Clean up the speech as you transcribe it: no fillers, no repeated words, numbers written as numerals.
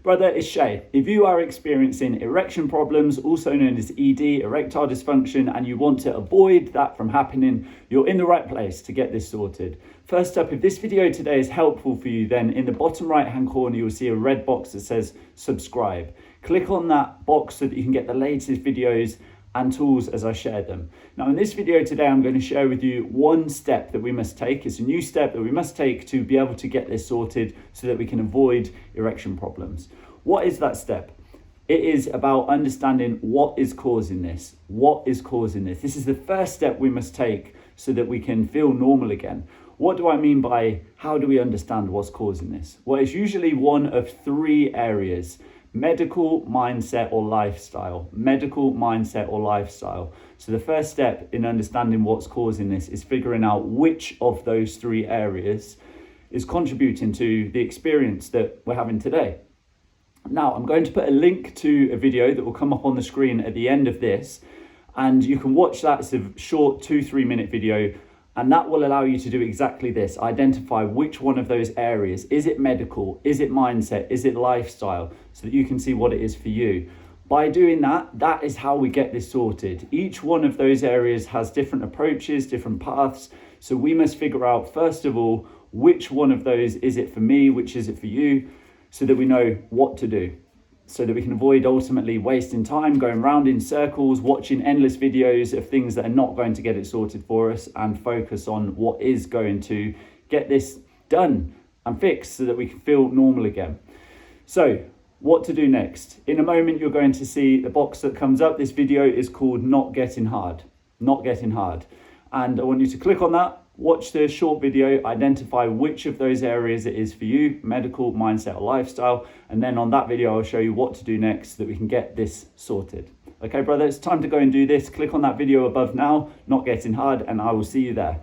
Brother, it's Shay. If you are experiencing erection problems, also known as ED, erectile dysfunction, and you want to avoid that from happening, you're in the right place to get this sorted. First up, if this video today is helpful for you, then in the bottom right hand corner, you'll see a red box that says subscribe. Click on that box so that you can get the latest videos and tools as I share them. Now in this video today, I'm going to share with you one step that we must take. It's a new step that we must take to be able to get this sorted so that we can avoid erection problems. What is that step? It is about understanding what is causing this. What is causing this? This is the first step we must take so that we can feel normal again. What do I mean by how do we understand what's causing this? Well, it's usually one of three areas: medical, mindset, or lifestyle. Medical, mindset, or lifestyle. So the first step in understanding what's causing this is figuring out which of those three areas is contributing to the experience that we're having today. Now, I'm going to put a link to a video that will come up on the screen at the end of this, and you can watch that. It's a short 2-3 minute video, and that will allow you to do exactly this: identify which one of those areas. Is it medical? Is it mindset? Is it lifestyle? So that you can see what it is for you. By doing that, that is how we get this sorted. Each one of those areas has different approaches, different paths. So we must figure out, first of all, which one of those is it for me, which is it for you, so that we know what to do, so that we can avoid ultimately wasting time, going round in circles, watching endless videos of things that are not going to get it sorted for us, and focus on what is going to get this done and fixed so that we can feel normal again. So what to do next? In a moment, you're going to see the box that comes up. This video is called Not Getting Hard. Not Getting Hard. And I want you to click on that, watch the short video, identify which of those areas it is for you: medical, mindset, or lifestyle. And then on that video, I'll show you what to do next so that we can get this sorted. Okay, brother, it's time to go and do this. Click on that video above now, Not Getting Hard, and I will see you there.